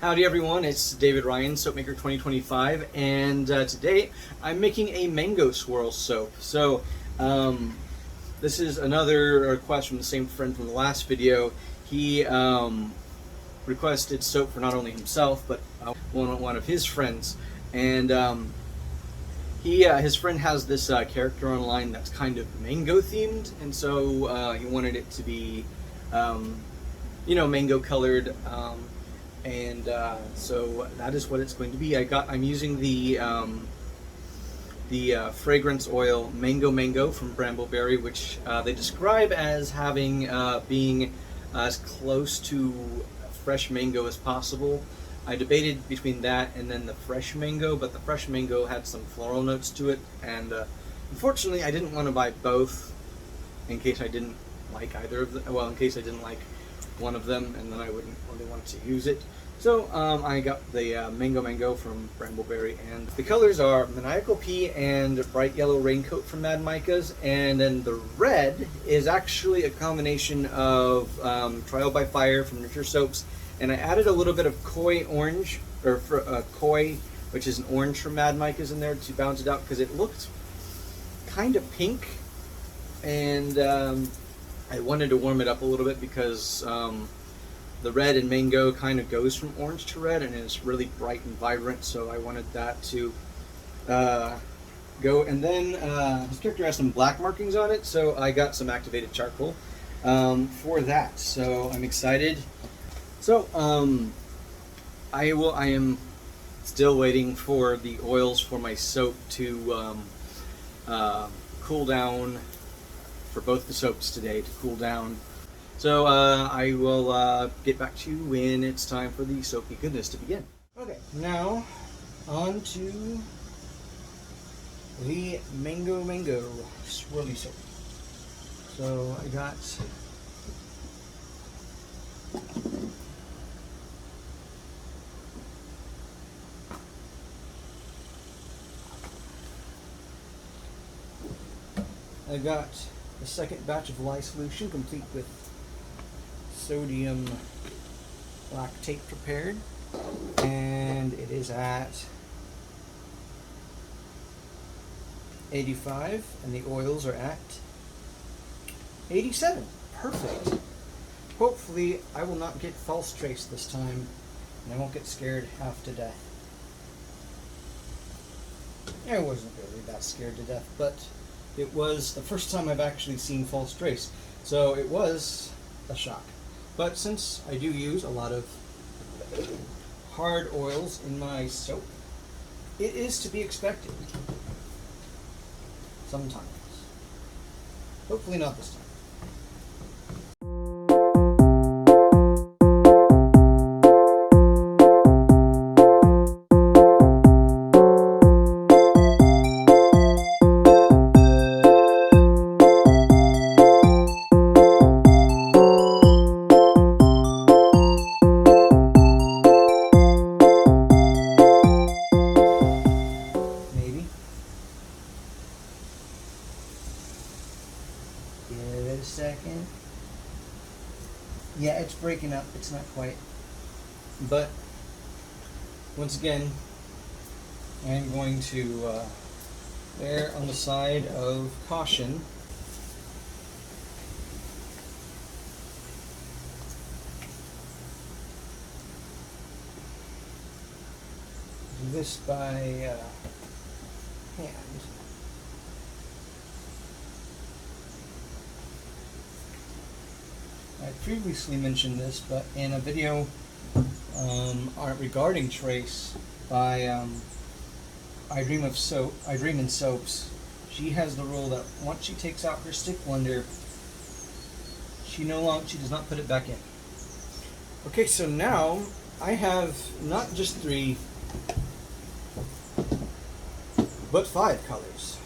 Howdy everyone, it's David Ryan, Soapmaker 2025, and today I'm making a mango swirl soap. So this is another request from the same friend from the last video. He requested soap for not only himself, but one of his friends. And his friend has this character online that's kind of mango themed, and so he wanted it to be, mango colored. So that is what it's going to be. I'm using the fragrance oil Mango from Brambleberry, which they describe as having being as close to fresh mango as possible. I debated between that and then the fresh mango, but the fresh mango had some floral notes to it, and unfortunately I didn't want to buy both in case I didn't like either of them. Well, in case I didn't like one of them, and then I wouldn't really want to use it. So I got the Mango from Brambleberry, and the colors are Maniacal Pea and bright yellow Raincoat from Mad Micas, and then the red is actually a combination of Trial by Fire from Richer Soaps, and I added a little bit of Koi orange, or Koi, which is an orange from Mad Micas, in there to balance it out because it looked kind of pink, and I wanted to warm it up a little bit because the red and mango kind of goes from orange to red, and it's really bright and vibrant, so I wanted that to go. And then this character has some black markings on it, so I got some activated charcoal for that. So I'm excited. So I am still waiting for the oils for my soap to cool down, for both the soaps today to cool down. So I will get back to you when it's time for the soapy goodness to begin. Okay, now on to the Mango swirly soap. So I got the second batch of lye solution, complete with sodium lactate prepared, and it is at 85, and the oils are at 87. Perfect. Hopefully I will not get false trace this time, and I won't get scared half to death. I wasn't really that scared to death, but it was the first time I've actually seen false trace, so it was a shock. But since I do use a lot of hard oils in my soap, it is to be expected. Sometimes. Hopefully not this time. Give it a second. Yeah, it's breaking up. It's not quite. But once again, I'm going to err on the side of caution. Do this by hand. I previously mentioned this, but in a video regarding trace by I Dream in Soaps, she has the rule that once she takes out her stick blender, she does not put it back in. Okay, so now I have not just 3, but 5 colors.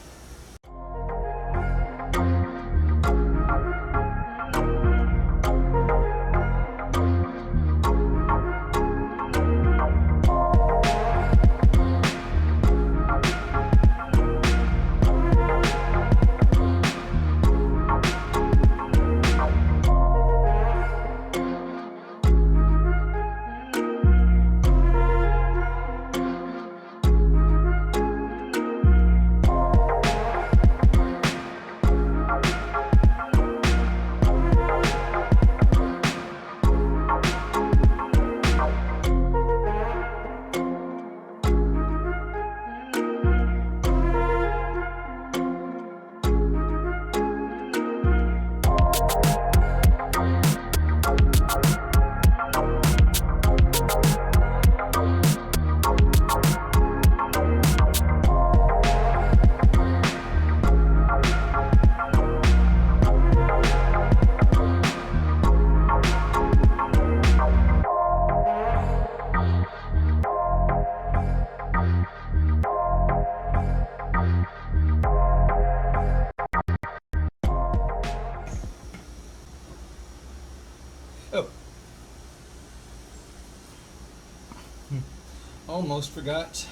Almost forgot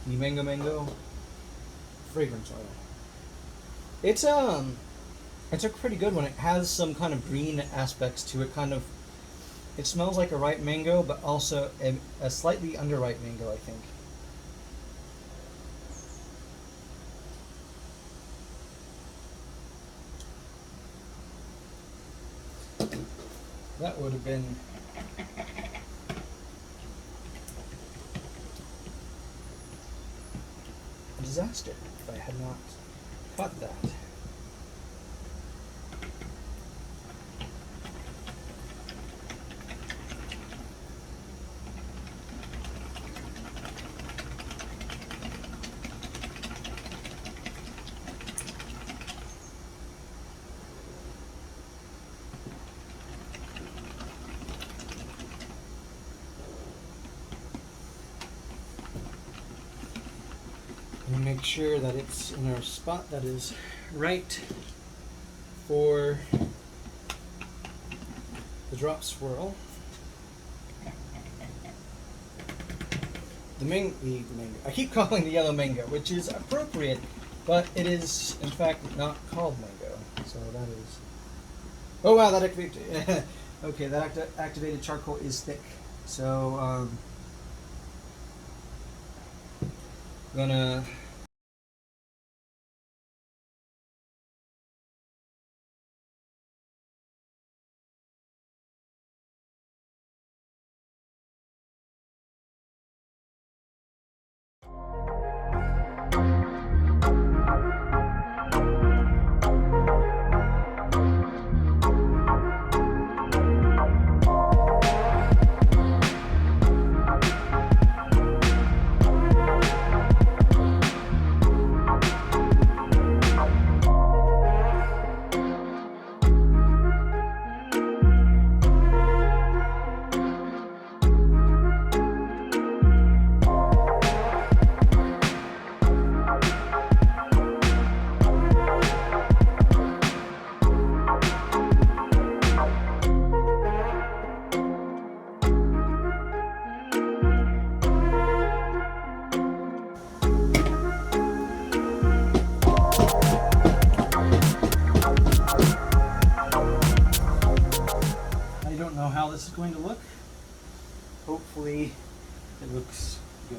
the mango fragrance oil. It's a pretty good one. It has some kind of green aspects to it. It smells like a ripe mango, but also a slightly underripe mango, I think. That would have been a disaster if I had not caught that. And make sure that it's in our spot that is right for the drop swirl. The mango. I keep calling the yellow mango, which is appropriate, but it is in fact not called mango. So that is. Oh wow, that activated. Okay, that activated charcoal is thick. So I'm gonna. I don't know how this is going to look. Hopefully it looks good.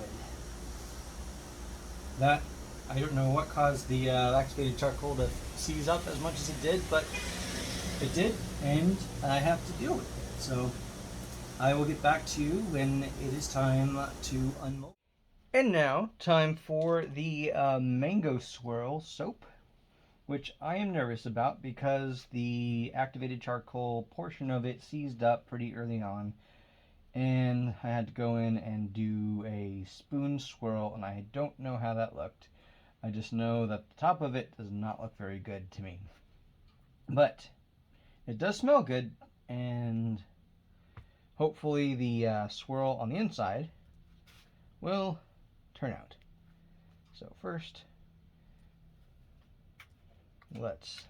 That, I don't know what caused the activated charcoal to seize up as much as it did, but it did, and I have to deal with it. So I will get back to you when it is time to unmold. And now, time for the mango swirl soap, which I am nervous about because the activated charcoal portion of it seized up pretty early on, and I had to go in and do a spoon swirl, and I don't know how that looked. I just know that the top of it does not look very good to me. But it does smell good, and hopefully the swirl on the inside will turn out. So first, let's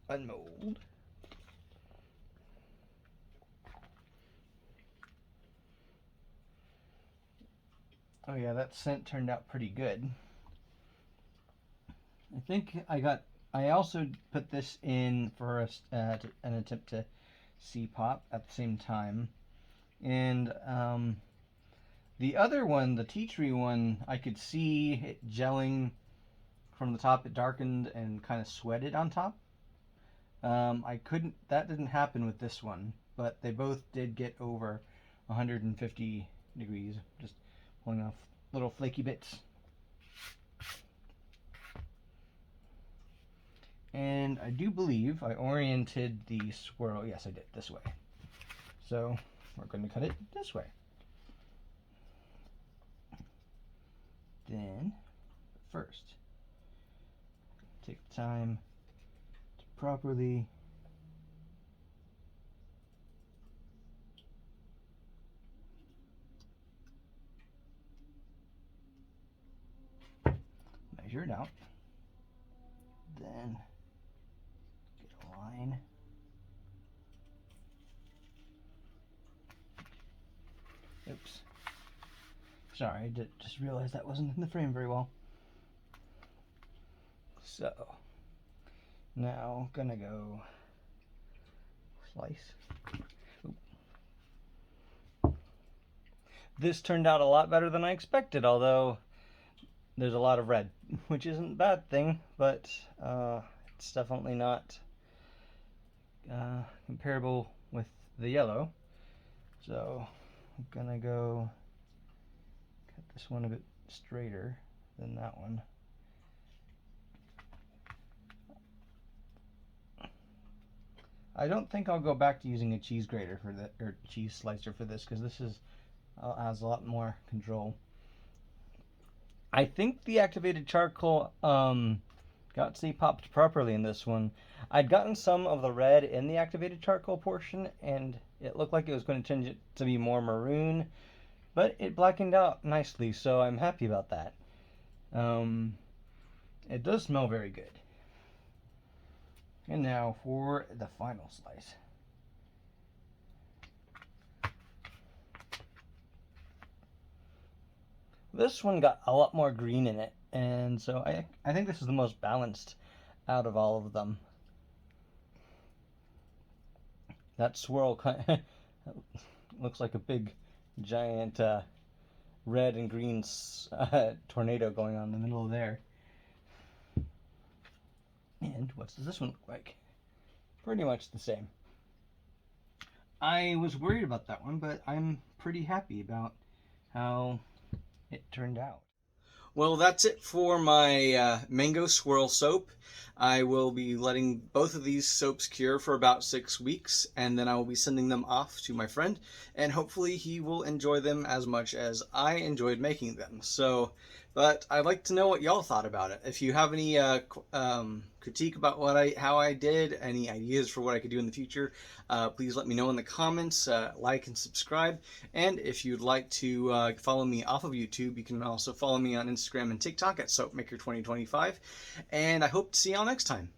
unmold. Oh yeah, that scent turned out pretty good. I think I also put this in for an attempt to see pop at the same time. And the other one, the tea tree one, I could see it gelling from the top. It darkened and kind of sweated on top. That didn't happen with this one, but they both did get over 150 degrees, just pulling off little flaky bits. And I do believe I oriented the swirl, yes I did, this way. So we're going to cut it this way. Then, first, take the time to properly measure it out. Then get a line. Oops. Sorry, I just realized that wasn't in the frame very well. So, now gonna go slice. Oop. This turned out a lot better than I expected, although there's a lot of red, which isn't a bad thing, but it's definitely not comparable with the yellow. So I'm gonna go cut this one a bit straighter than that one. I don't think I'll go back to using a cheese grater for the or cheese slicer for this, because this is has a lot more control. I think the activated charcoal got to be popped properly in this one. I'd gotten some of the red in the activated charcoal portion, and it looked like it was going to change it to be more maroon, but it blackened out nicely, so I'm happy about that. It does smell very good. And now for the final slice. This one got a lot more green in it, and so I think this is the most balanced out of all of them. That swirl kind of looks like a big, giant red and green tornado going on in the middle of there. And what does this one look like? Pretty much the same. I was worried about that one, but I'm pretty happy about how it turned out. Well, that's it for my mango swirl soap. I will be letting both of these soaps cure for about 6 weeks, and then I will be sending them off to my friend, and hopefully he will enjoy them as much as I enjoyed making them. So, but I'd like to know what y'all thought about it. If you have any critique about how I did, any ideas for what I could do in the future, please let me know in the comments. Like and subscribe, and if you'd like to follow me off of YouTube, you can also follow me on Instagram and TikTok at Soapmaker 2025, and I hope to see y'all next time.